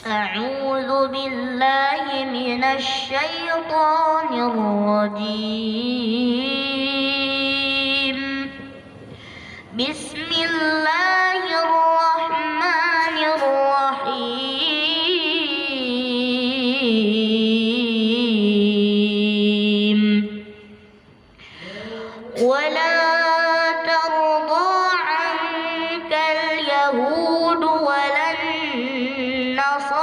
أعوذ بالله من الشيطان الرجيم. بسم الله الرحمن الرحيم. ولا ترضى عنك اليهود ولا النصارى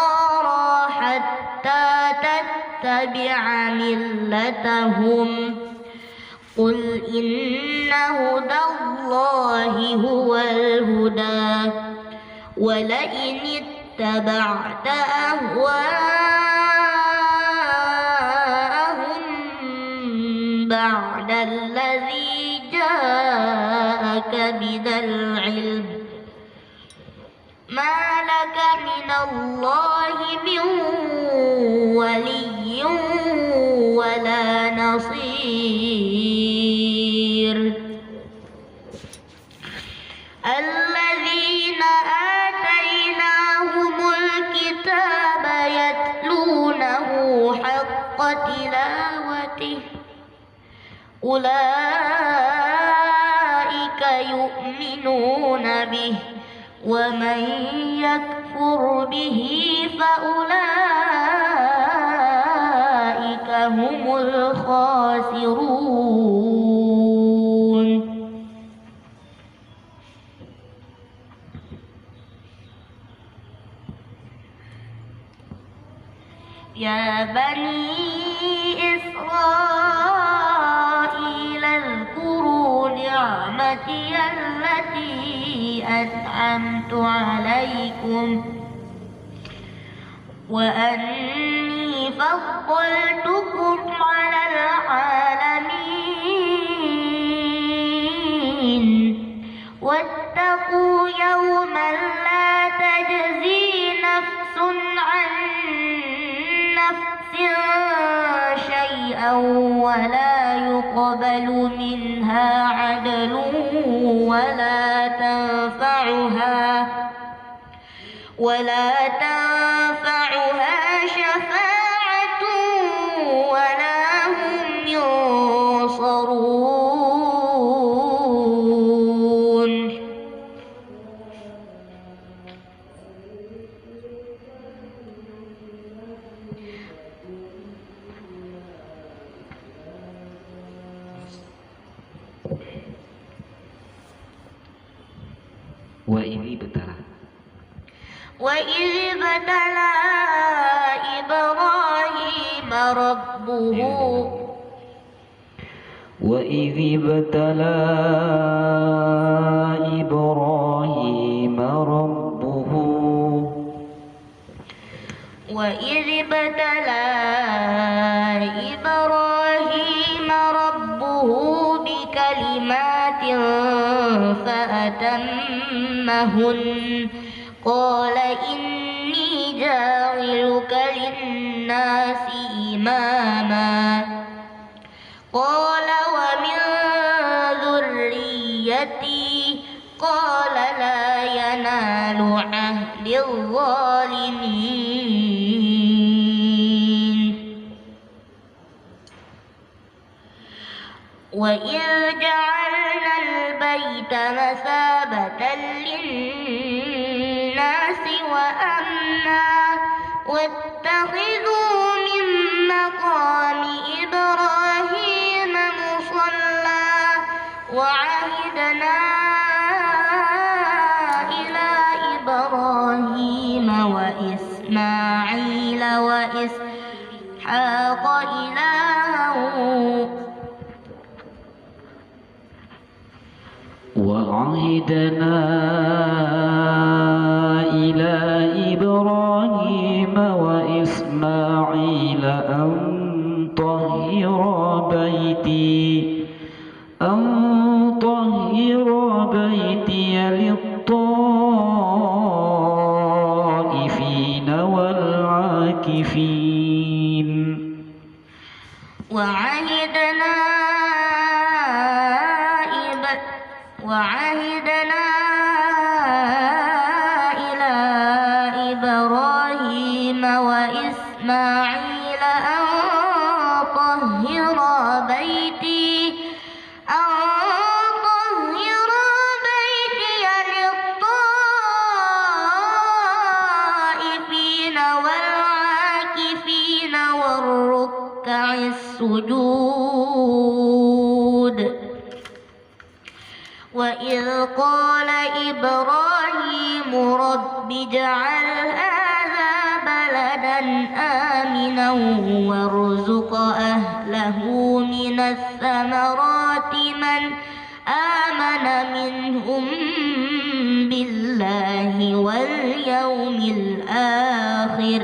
حتى تتبع ملتهم. قل إن هدى الله هو الهدى ولئن اتبعت أهواءهم بعد الذي جاءك من العلم ما لك من الله من ولي ولا نصير. الذين آتيناهم الكتاب يتلونه حق تلاوته أولئك يؤمنون به ومن يكفر به فأولئك هم الخاسرون. يا بني إسرائيل اذكروا نعمتي التي أنعمت عليكم وأني فضلتكم على العالمين. واتقوا يوما لا تجزي نفس عن نفس شيئا ولا يقبل منها عدل ولا تنفعها شفاعة ولا هم ينصرون. وإذ ابتلى إبراهيم ربه بكلمات فأتمهن. قال إني جاعلك للناس إماما. قال ومن ذريتي. قال لا ينال عهد الظالمين. وإذ جعلنا البيت مثابة للناس وأمنا واتخذوا من مقام إبراهيم مصلى. وعهدنا إلى إبراهيم وإسماعيل وإسحاق أن طهر بيتي للطائفين والعاكفين. وعهدنا إلى إسماعيل أن طهر بيتي للطائفين والعاكفين والركع السجود. وإذ قال إبراهيم رب اجعل هذا بلدا آمنا وارزق أهله من الثمرات من آمن منهم بالله واليوم الآخر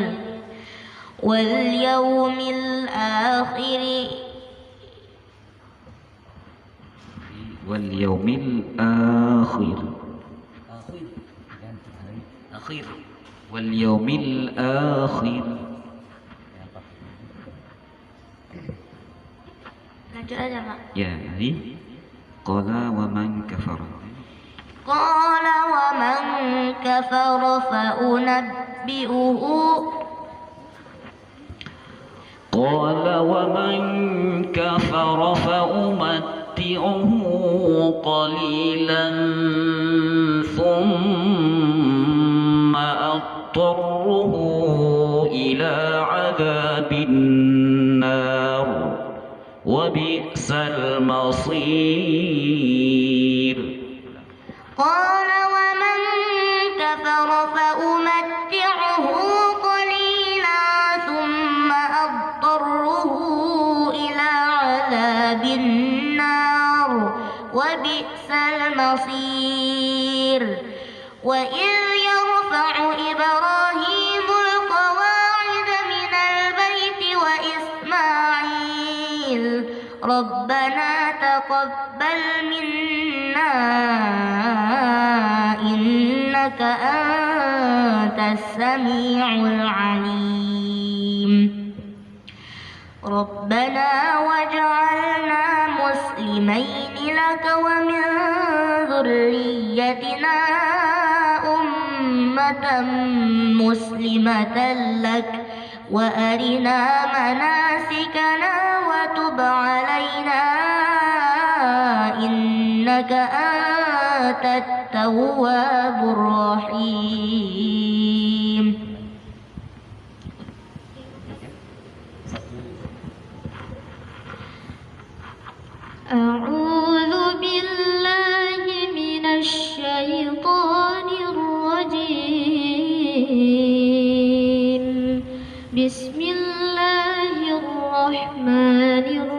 واليوم الآخر واليوم الآخر. Lanjut aja, Mak. Ya, jadi qala wa man kafara. قال ومن كفر فأنبئه قال ومن كفر فأمتعه قليلا ثم أضطره إلى عذاب النار وبئس المصير. قال ومن كفر فأمتعه قليلا ثم أضطره إلى عذاب النار وبئس المصير. وإذ يرفع إبراهيم القواعد من البيت وإسماعيل ربنا تقبل منا إنك أنت السميع العليم. ربنا واجعلنا مسلمين لك ومن ذريتنا أمة مسلمة لك وأرنا مناسكنا وتب علينا إنك أنت التواب الرحيم. أعوذ بالله من الشيطان الرجيم. بسم الله الرحمن الرحيم.